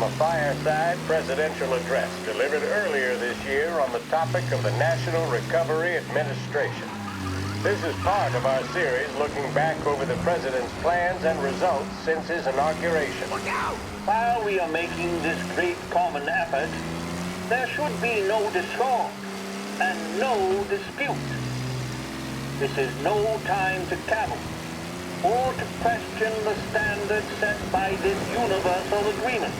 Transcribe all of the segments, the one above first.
from a fireside presidential address delivered earlier this year on the topic of the National Recovery Administration. This is part of our series looking back over the president's plans and results since his inauguration. Look out! While we are making this great common effort, there should be no discord and no dispute. This is no time to cavil or to question the standards set by this universal agreement.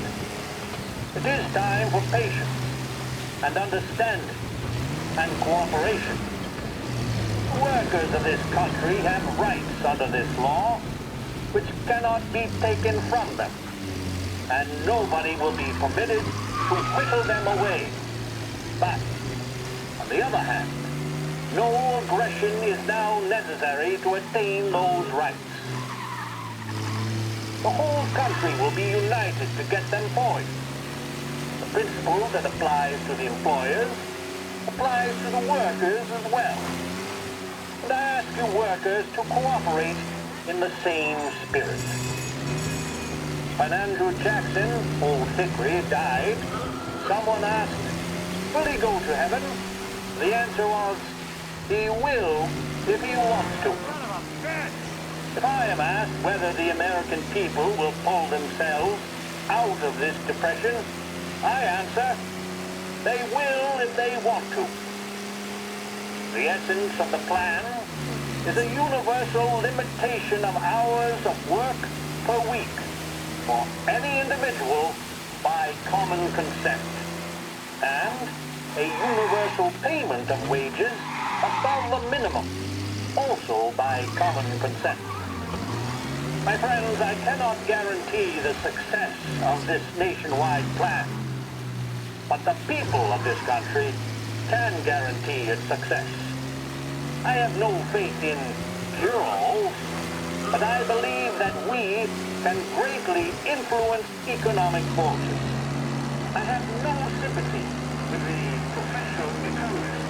It is time for patience and understanding and cooperation. The workers of this country have rights under this law which cannot be taken from them, and nobody will be permitted to whittle them away. But, on the other hand, no aggression is now necessary to attain those rights. The whole country will be united to get them for you. The principle that applies to the employers applies to the workers as well. And I ask you workers to cooperate in the same spirit. When Andrew Jackson, old Hickory, died, someone asked, will he go to heaven? The answer was, he will if he wants to. If I am asked whether the American people will pull themselves out of this depression, I answer, they will if they want to. The essence of the plan is a universal limitation of hours of work per week for any individual by common consent, and a universal payment of wages above the minimum, also by common consent. My friends, I cannot guarantee the success of this nationwide plan, but the people of this country can guarantee its success. I have no faith in cure-alls, but I believe that we can greatly influence economic forces. I have no sympathy with the professional economists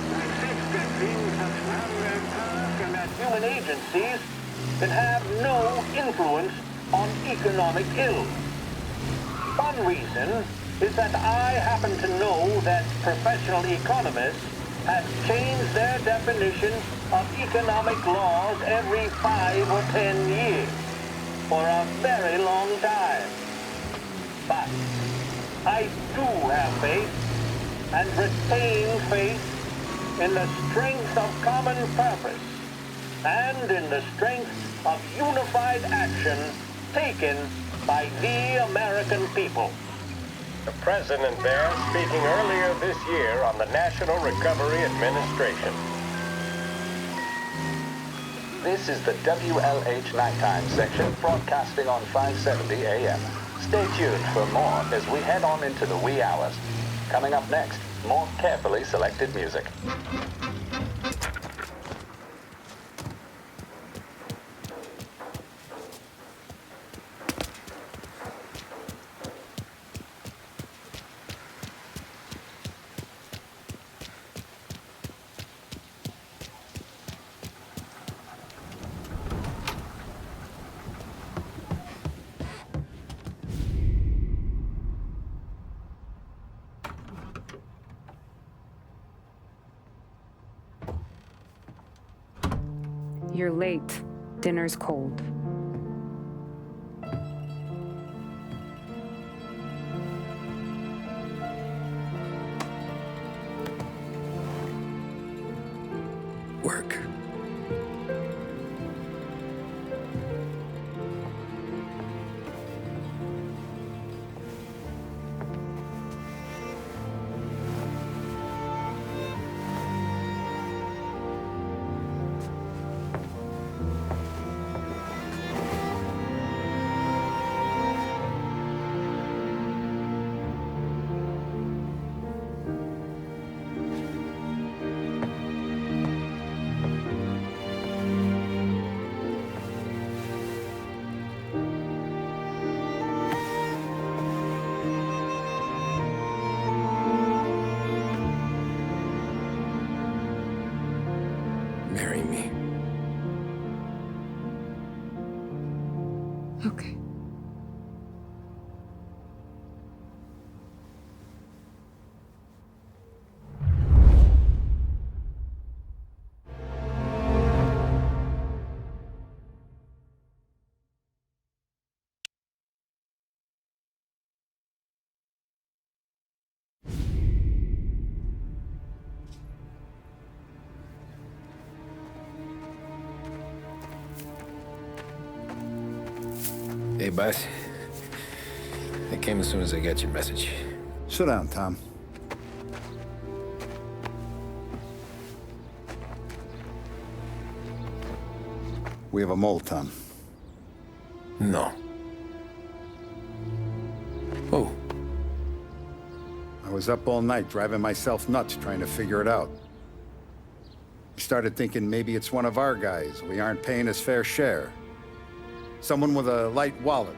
who insist that things must run their course and that human agencies can have no influence on economic ills. One reason is that I happen to know that professional economists have changed their definition of economic laws every 5 or 10 years for a very long time. But I do have faith and retain faith in the strength of common purpose and in the strength of unified action taken by the American people. The president there speaking earlier this year on the National Recovery Administration. This is the WLH Nighttime section broadcasting on 570 AM. Stay tuned for more as we head on into the wee hours. Coming up next, more carefully selected music. You're late. Dinner's cold. Work. Marry me. Okay. Hey, boss. I came as soon as I got your message. Sit down, Tom. We have a mole, Tom. No. Oh. I was up all night driving myself nuts trying to figure it out. I started thinking maybe it's one of our guys. We aren't paying his fair share. Someone with a light wallet.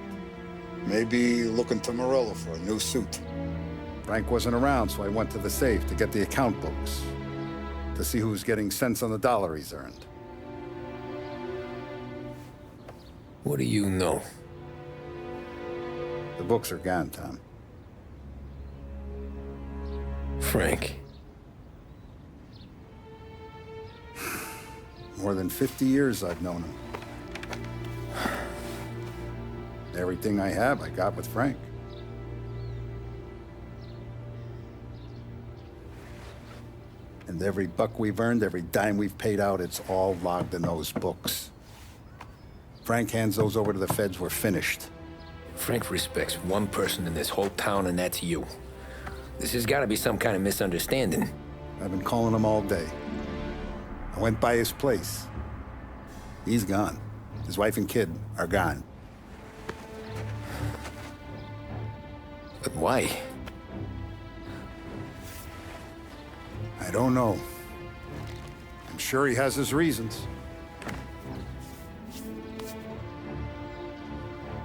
Maybe looking to Morello for a new suit. Frank wasn't around, so I went to the safe to get the account books. To see who's getting cents on the dollar he's earned. What do you know? The books are gone, Tom. Frank. More than 50 years I've known him. Everything I have, I got with Frank. And every buck we've earned, every dime we've paid out, it's all logged in those books. Frank hands those over to the feds, we're finished. Frank respects one person in this whole town, and that's you. This has got to be some kind of misunderstanding. I've been calling him all day. I went by his place. He's gone. His wife and kid are gone. But why? I don't know. I'm sure he has his reasons.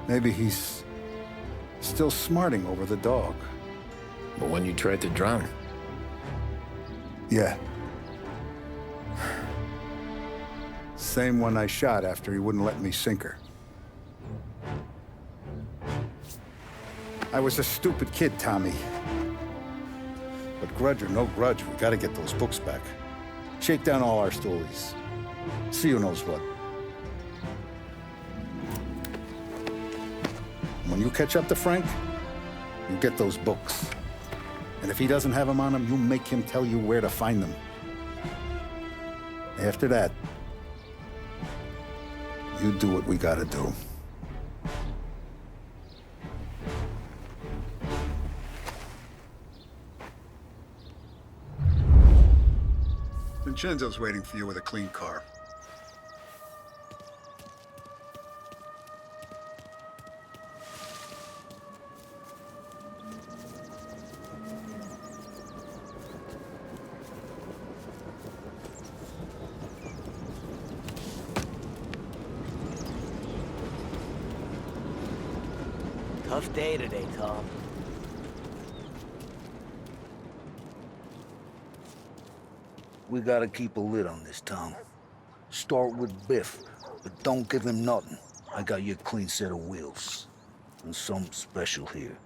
Maybe he's still smarting over the dog. The one you tried to drown? Yeah. Same one I shot after he wouldn't let me sink her. I was a stupid kid, Tommy. But grudge or no grudge, we gotta get those books back. Shake down all our stories. See who knows what. When you catch up to Frank, you get those books. And if he doesn't have them on him, you make him tell you where to find them. After that, you do what we gotta do. Vincenzo's waiting for you with a clean car. Tough day today, Tom. We gotta keep a lid on this, Tom. Start with Biff, but don't give him nothing. I got you a clean set of wheels. And something special here,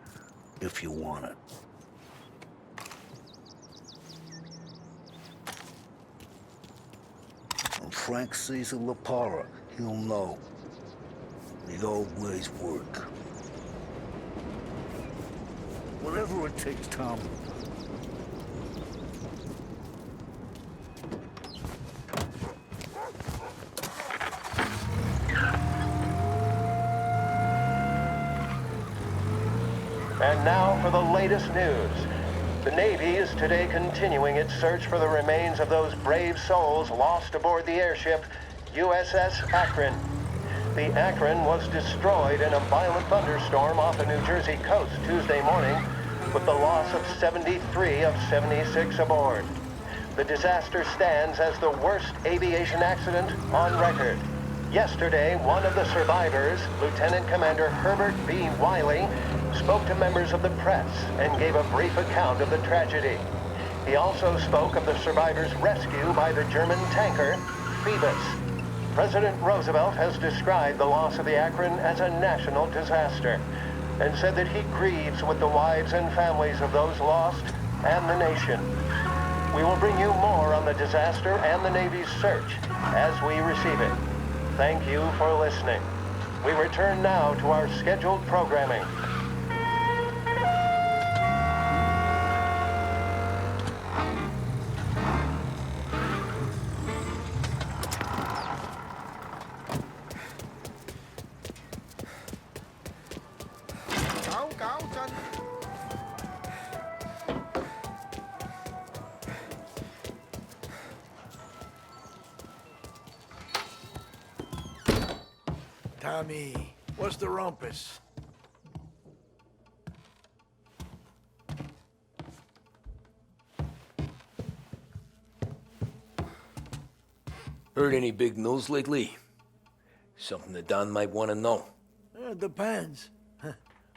if you want it. When Frank sees a La Parra, he'll know. The old ways work. Whatever it takes, Tom. And now for the latest news. The Navy is today continuing its search for the remains of those brave souls lost aboard the airship USS Akron. The Akron was destroyed in a violent thunderstorm off the New Jersey coast Tuesday morning, with the loss of 73 of 76 aboard. The disaster stands as the worst aviation accident on record. Yesterday, one of the survivors, Lieutenant Commander Herbert B. Wiley, spoke to members of the press and gave a brief account of the tragedy. He also spoke of the survivors' rescue by the German tanker, Phoebus. President Roosevelt has described the loss of the Akron as a national disaster and said that he grieves with the wives and families of those lost and the nation. We will bring you more on the disaster and the Navy's search as we receive it. Thank you for listening. We return now to our scheduled programming. Tommy, what's the rumpus? Heard any big news lately? Something that Don might want to know. It depends.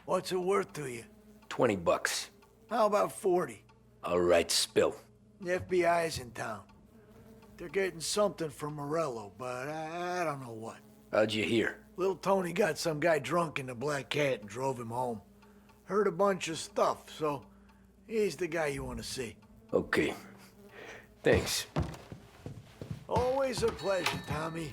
What's it worth to you? $20. How about 40? All right, spill. The FBI's in town. They're getting something from Morello, but I don't know what. How'd you hear? Little Tony got some guy drunk in the Black Cat and drove him home. Heard a bunch of stuff, so he's the guy you want to see. Okay. Thanks. Always a pleasure, Tommy.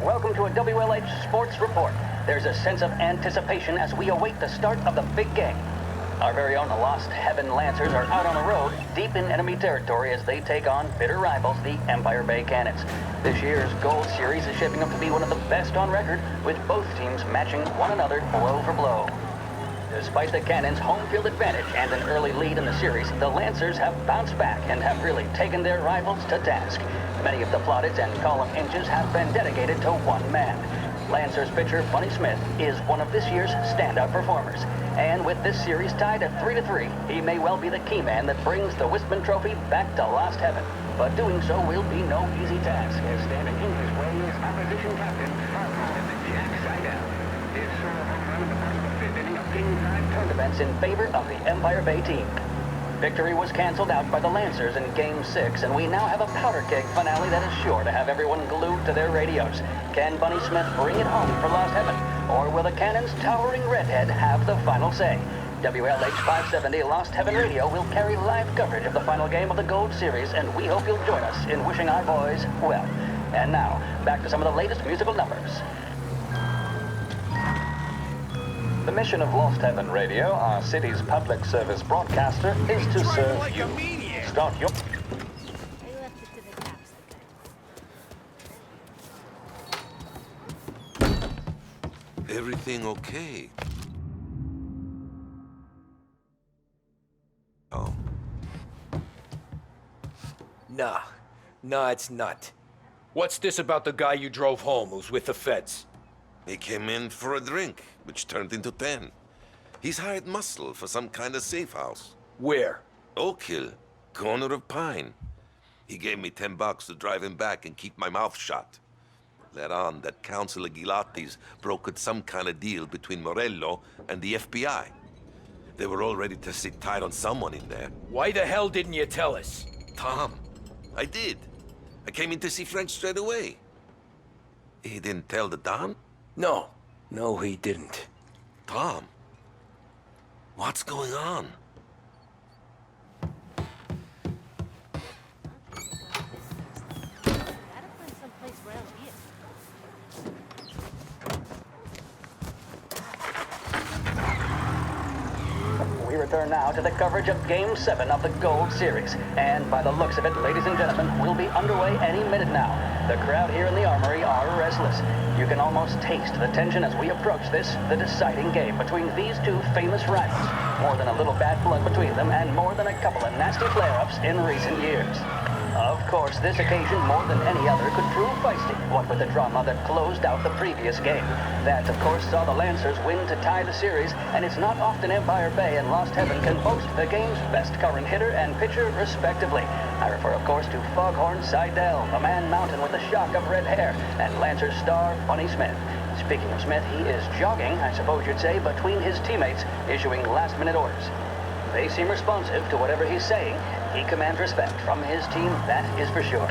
Welcome to a WLH Sports Report. There's a sense of anticipation as we await the start of the big game. Our very own Lost Heaven Lancers are out on the road, deep in enemy territory as they take on bitter rivals, the Empire Bay Cannons. This year's Gold Series is shaping up to be one of the best on record, with both teams matching one another blow for blow. Despite the Cannons' home field advantage and an early lead in the series, the Lancers have bounced back and have really taken their rivals to task. Many of the plaudits and column inches have been dedicated to one man. Lancers pitcher Bunny Smith is one of this year's standout performers. And with this series tied at 3-3, he may well be the key man that brings the Wistman Trophy back to Lost Heaven. But doing so will be no easy task, as standing in his way is opposition captain Jack Seidel. His solo home run at the bottom of the fifth inning of Game 5 tournaments in favor of the Empire Bay team. Victory was canceled out by the Lancers in Game 6, and we now have a powder keg finale that is sure to have everyone glued to their radios. Can Bunny Smith bring it home for Lost Heaven, or will the Cannon's towering redhead have the final say? WLH 570 Lost Heaven Radio will carry live coverage of the final game of the Gold Series, and we hope you'll join us in wishing our boys well. And now, back to some of the latest musical numbers. The mission of Lost Heaven Radio, our city's public service broadcaster, is to serve you. Start your... Everything okay? Oh. Nah, it's not. What's this about the guy you drove home who's with the feds? He came in for a drink, which turned into 10. He's hired muscle for some kind of safe house. Where? Oak Hill, corner of Pine. He gave me $10 to drive him back and keep my mouth shut. Let on that Councilor Gilatti's brokered some kind of deal between Morello and the FBI. They were all ready to sit tight on someone in there. Why the hell didn't you tell us? Tom, I did. I came in to see Frank straight away. He didn't tell the Don? No, he didn't. Tom, what's going on? We return now to the coverage of Game 7 of the Gold Series. And by the looks of it, ladies and gentlemen, we'll be underway any minute now. The crowd here in the Armory are restless. You can almost taste the tension as we approach this, the deciding game between these two famous rivals. More than a little bad blood between them, and more than a couple of nasty flare-ups in recent years. Of course, this occasion, more than any other, could prove feisty, what with the drama that closed out the previous game. That, of course, saw the Lancers win to tie the series, and it's not often Empire Bay and Lost Heaven can boast the game's best current hitter and pitcher, respectively. I refer, of course, to Foghorn Seidel, a man mountain with a shock of red hair, and Lancers star Bunny Smith. Speaking of Smith, he is jogging, I suppose you'd say, between his teammates, issuing last-minute orders. They seem responsive to whatever he's saying. He commands respect from his team, that is for sure.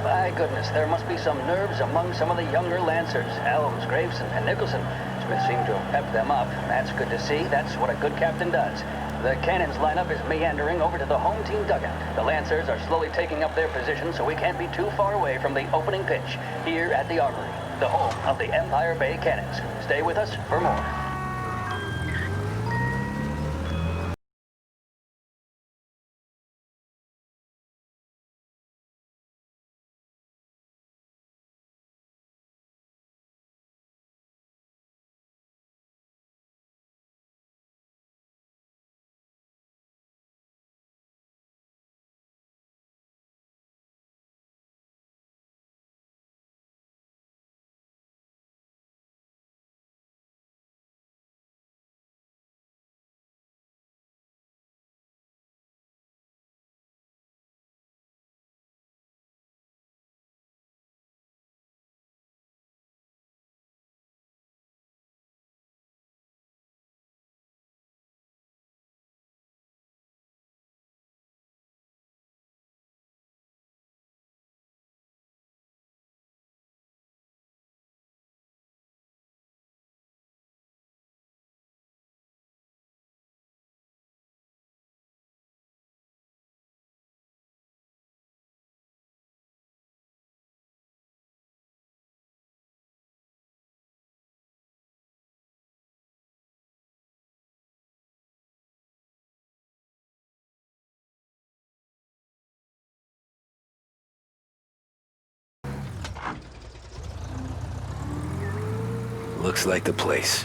By goodness, there must be some nerves among some of the younger Lancers, Helms, Graveson, and Nicholson. Smith seemed to have pepped them up. That's good to see. That's what a good captain does. The Cannons lineup is meandering over to the home team dugout. The Lancers are slowly taking up their position, so we can't be too far away from the opening pitch here at the Armory, the home of the Empire Bay Cannons. Stay with us for more. Looks like the place.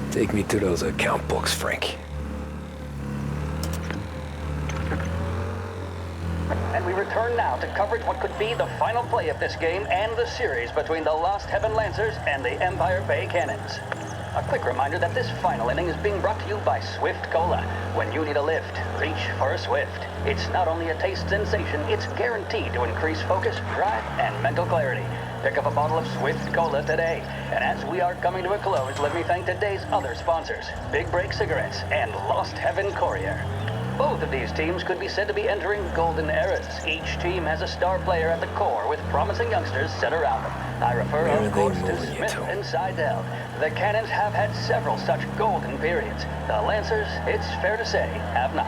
Take me to those account books, Frank. And we return now to coverage what could be the final play of this game and the series between the Lost Heaven Lancers and the Empire Bay Cannons. A quick reminder that this final inning is being brought to you by Swift Cola. When you need a lift, reach for a Swift. It's not only a taste sensation, it's guaranteed to increase focus, drive, and mental clarity. Pick up a bottle of Swift Cola today. And as we are coming to a close, let me thank today's other sponsors, Big Break Cigarettes and Lost Heaven Courier. Both of these teams could be said to be entering golden eras. Each team has a star player at the core with promising youngsters set around them. I refer, of course, to Smith and Seidel. The Cannons have had several such golden periods. The Lancers, it's fair to say, have not.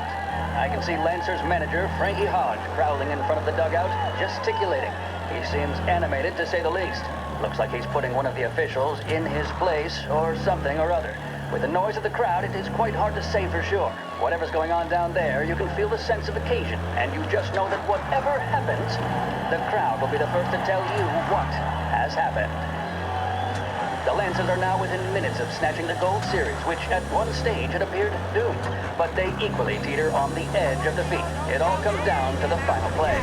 I can see Lancers manager Frankie Hodge prowling in front of the dugout, gesticulating. He seems animated, to say the least. Looks like he's putting one of the officials in his place, or something or other. With the noise of the crowd, it is quite hard to say for sure. Whatever's going on down there, you can feel the sense of occasion, and you just know that whatever happens, the crowd will be the first to tell you what has happened. The Lancers are now within minutes of snatching the Gold Series, which at one stage had appeared doomed, but they equally teeter on the edge of defeat. It all comes down to the final play.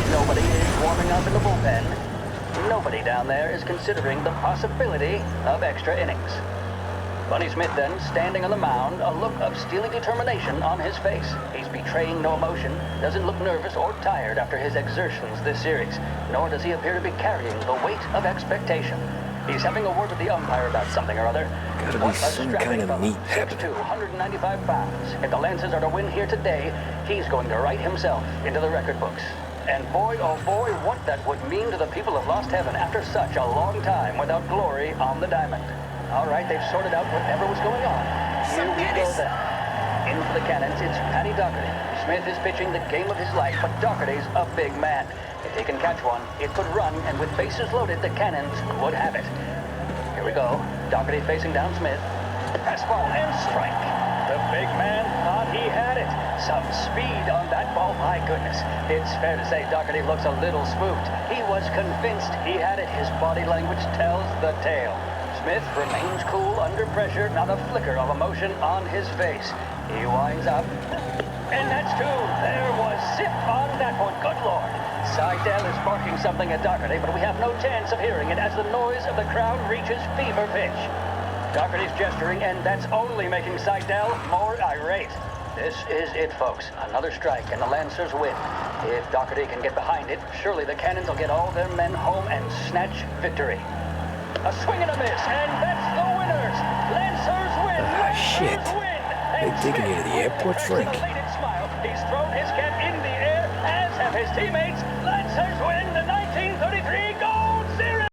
Nobody is warming up in the bullpen. Nobody down there is considering the possibility of extra innings. Bunny Smith then, standing on the mound, a look of steely determination on his face. He's betraying no emotion, doesn't look nervous or tired after his exertions this series, nor does he appear to be carrying the weight of expectation. He's having a word with the umpire about something or other. Gotta be some kind of meat happening. 6'2", 195 pounds. If the Lancers are to win here today, he's going to write himself into the record books. And boy, oh boy, what that would mean to the people of Lost Heaven after such a long time without glory on the diamond. All right, they've sorted out whatever was going on. Here we go then. In for the Cannons, it's Paddy Doherty. Smith is pitching the game of his life, but Doherty's a big man. If he can catch one, it could run, and with bases loaded, the Cannons would have it. Here we go. Doherty facing down Smith. Fastball and strike. The big man thought he had it. Some speed on that ball, my goodness. It's fair to say Doherty looks a little spooked. He was convinced he had it. His body language tells the tale. Smith remains cool under pressure, not a flicker of emotion on his face. He winds up, and that's two. There was zip on that one, good Lord. Seidel is barking something at Doherty, but we have no chance of hearing it as the noise of the crowd reaches fever pitch. Doherty's gesturing, and that's only making Seidel more irate. This is it, folks. Another strike, and the Lancers win. If Doherty can get behind it, surely the Cannons will get all their men home and snatch victory. A swing and a miss, and that's the winners! Lancers win! Shit. They taking you to the airport, Frank? He's thrown his cap in the air, as have his teammates. Lancers win the 1933 Gold Series!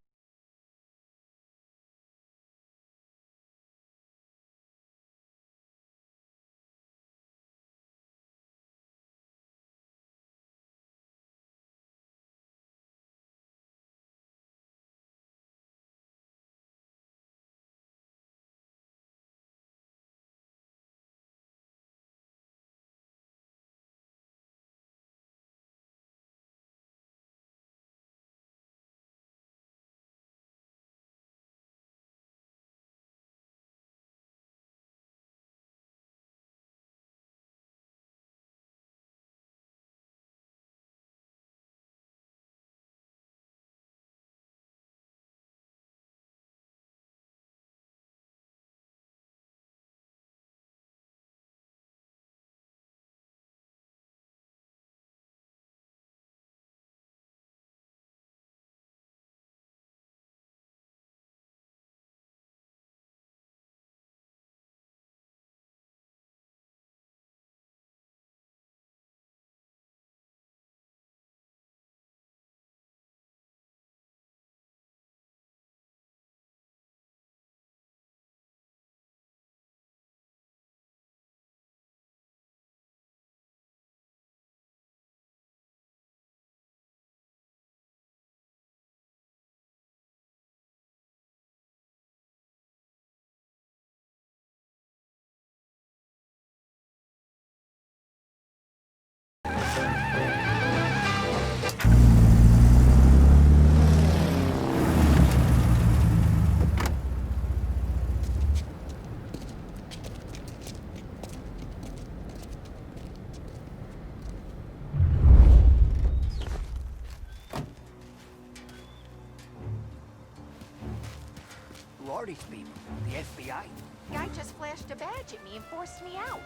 are these people? The FBI? Guy just flashed a badge at me and forced me out.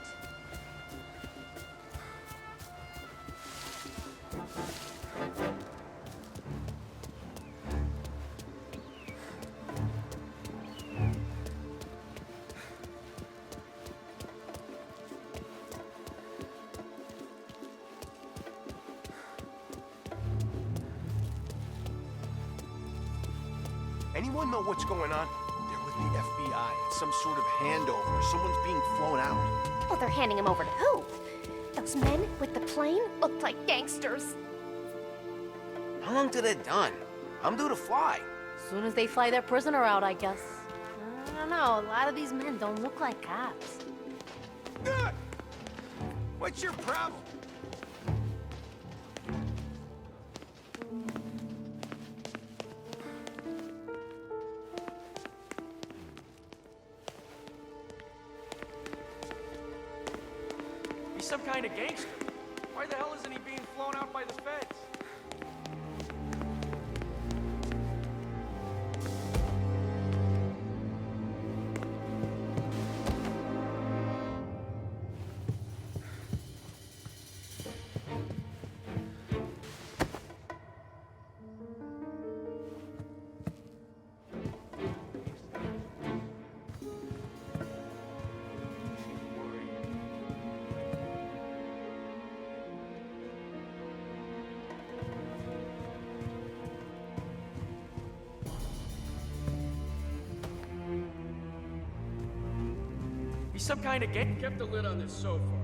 Anyone know what's going on? They're with the FBI. It's some sort of handover. Someone's being flown out. Well, they're handing him over to who? Those men with the plane looked like gangsters. How long till they're done? I'm due to fly. As soon as they fly their prisoner out, I guess. I don't know, a lot of these men don't look like cops. What's your problem? He's some kind of gangster. Why the hell isn't he being flown out by the feds? He's some kind of gang. Kept the lid on this so far.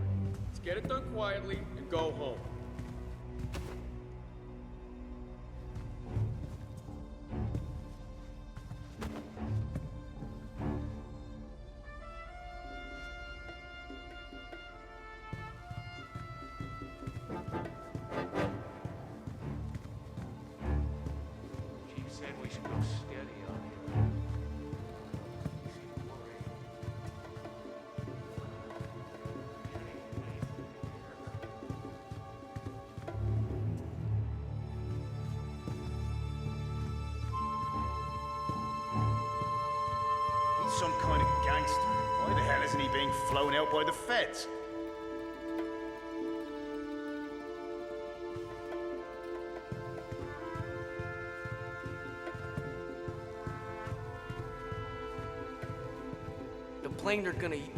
Let's get it done quietly and go home. Chief said we should go steady on here. Some kind of gangster. Why the hell isn't he being flown out by the feds? The plane they're gonna use.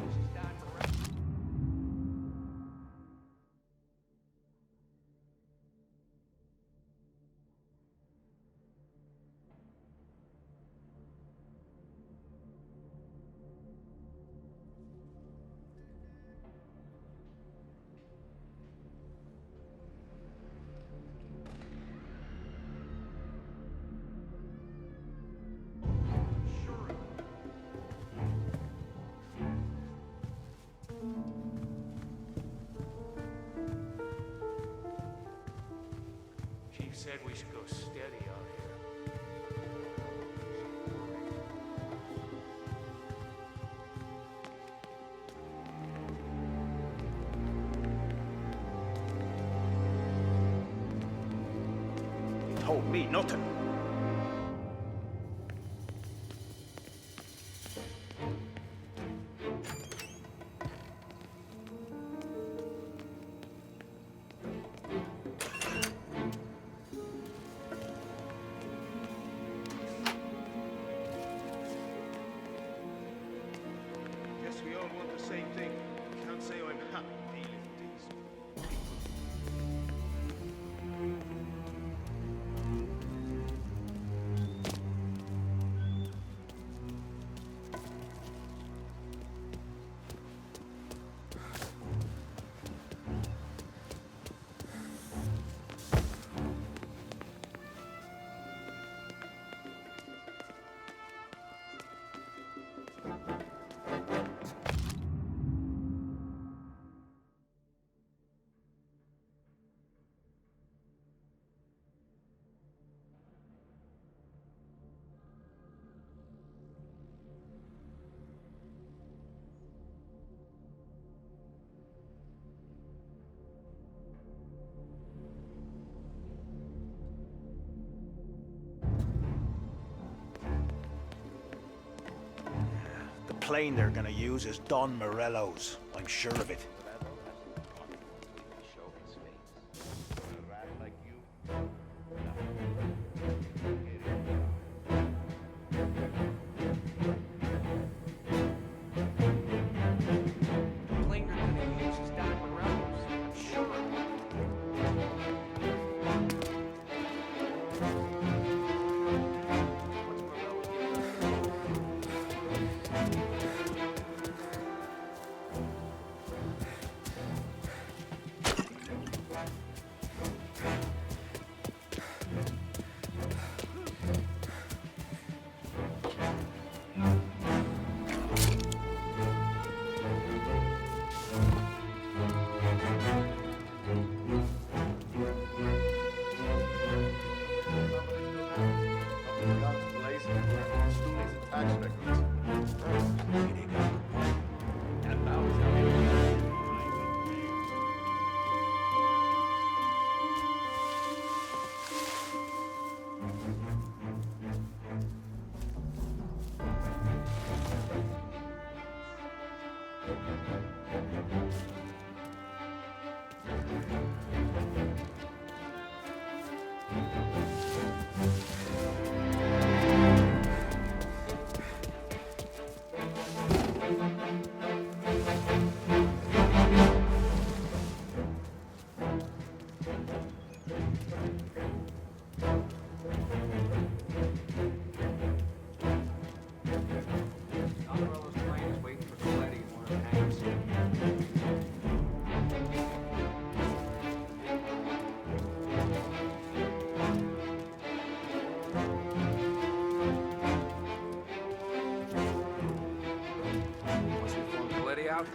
Chief said we should go steady out here. He told me nothing. Guess we all want the same thing. Can't say I'm happy dealing with these. plane they're gonna use is Don Morello's. I'm sure of it.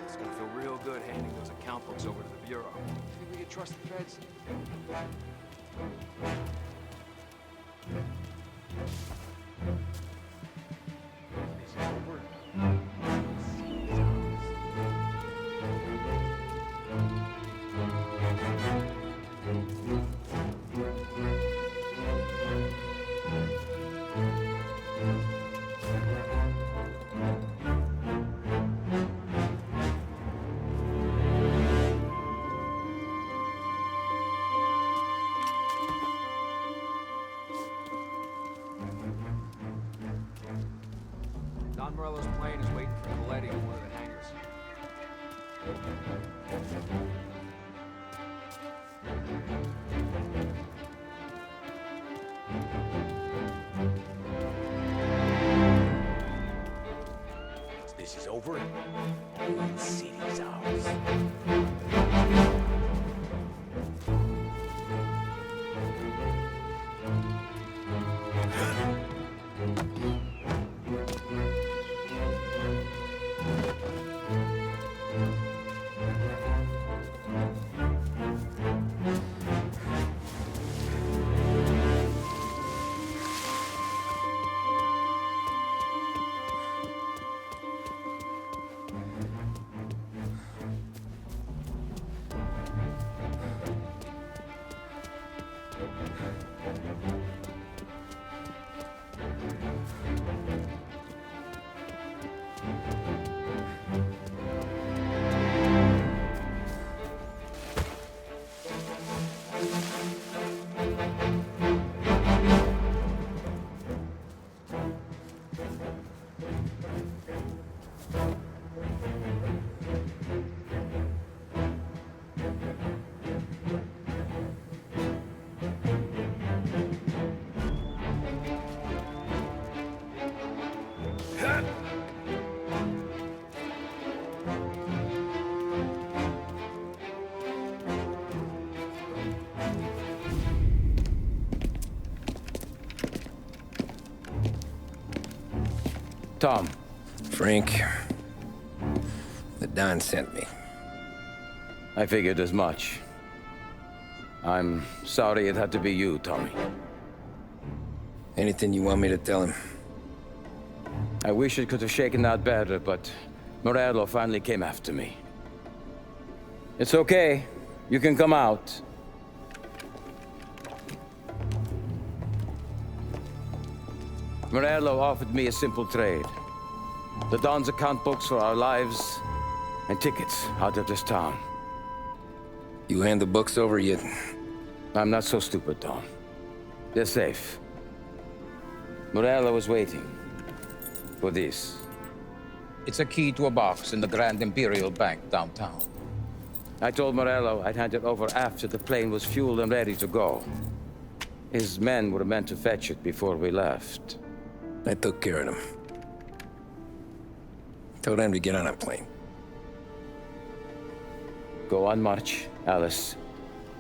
It's gonna feel real good handing those account books over to the Bureau. Think we can trust the feds? Don Morello's plane is waiting for Coletti in one of the hangars. Once this is over, the city's ours. Tom. Frank. The Don sent me. I figured as much. I'm sorry it had to be you, Tommy. Anything you want me to tell him? I wish it could have shaken out better, but Morello finally came after me. It's okay. You can come out. Morello offered me a simple trade. The Don's account books for our lives, and tickets out of this town. You hand the books over yet? I'm not so stupid, Don. They're safe. Morello was waiting for this. It's a key to a box in the Grand Imperial Bank downtown. I told Morello I'd hand it over after the plane was fueled and ready to go. His men were meant to fetch it before we left. I took care of them. Told them to get on a plane. Go on, March. Alice,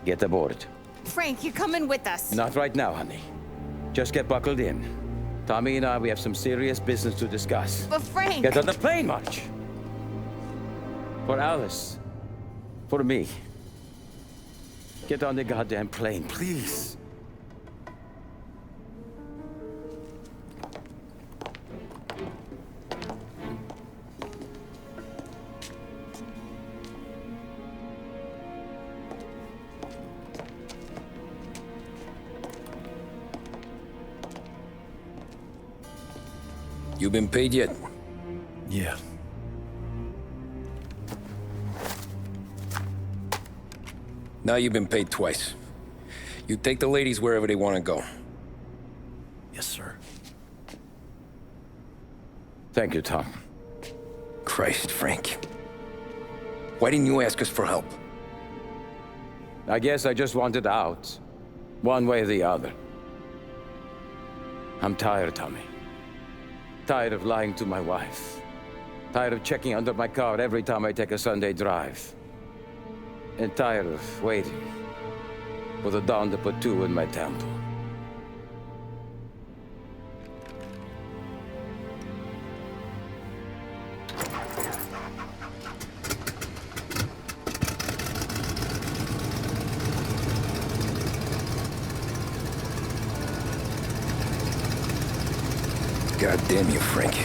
get aboard. Frank, you're coming with us. Not right now, honey. Just get buckled in. Tommy and I, we have some serious business to discuss. But Frank... Get on the plane, March! For Alice. For me. Get on the goddamn plane, please. You been paid yet? Yeah. Now you've been paid twice. You take the ladies wherever they want to go. Yes, sir. Thank you, Tom. Christ, Frank. Why didn't you ask us for help? I guess I just wanted out. One way or the other. I'm tired, Tommy. Tired of lying to my wife. Tired of checking under my car every time I take a Sunday drive. And tired of waiting for the Don to put two in my temple. God damn you, Frank.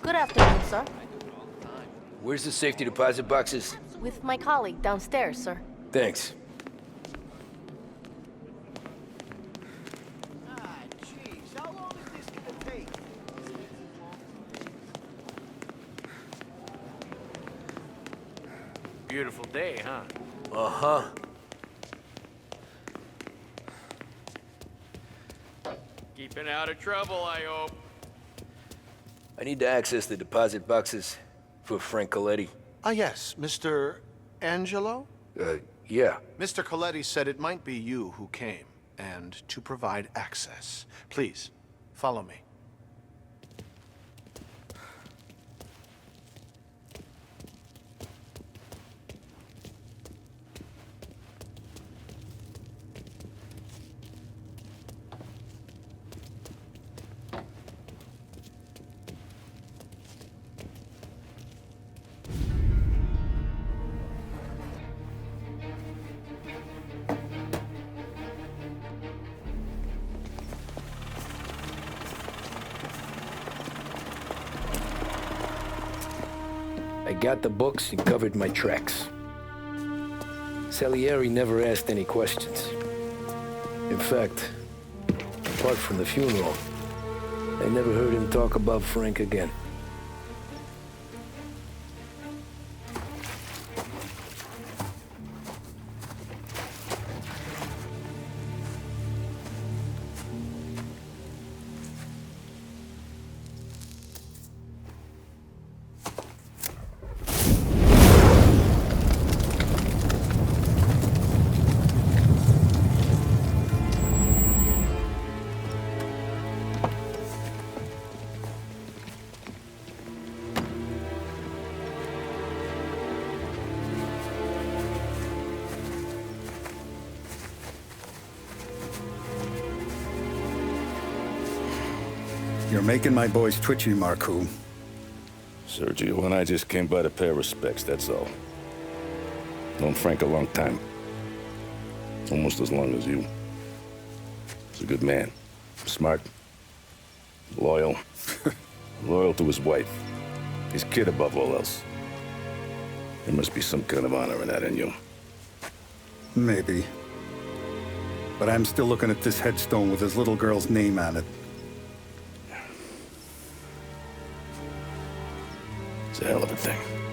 Good afternoon, sir. Where's the safety deposit boxes? With my colleague downstairs, sir. Thanks. Beautiful day, huh? Uh-huh. Keeping out of trouble, I hope. I need to access the deposit boxes for Frank Coletti. Ah, yes, Mr. Angelo? Yeah. Mr. Coletti said it might be you who came, and to provide access. Please, follow me. I got the books and covered my tracks. Salieri never asked any questions. In fact, apart from the funeral, I never heard him talk about Frank again. You're making my boys twitchy, Marcoux. Sergio and I just came by to pay respects, that's all. Known Frank a long time. Almost as long as you. He's a good man. Smart. Loyal. Loyal to his wife. His kid above all else. There must be some kind of honor in that in you. Maybe. But I'm still looking at this headstone with his little girl's name on it. It's a hell of a thing.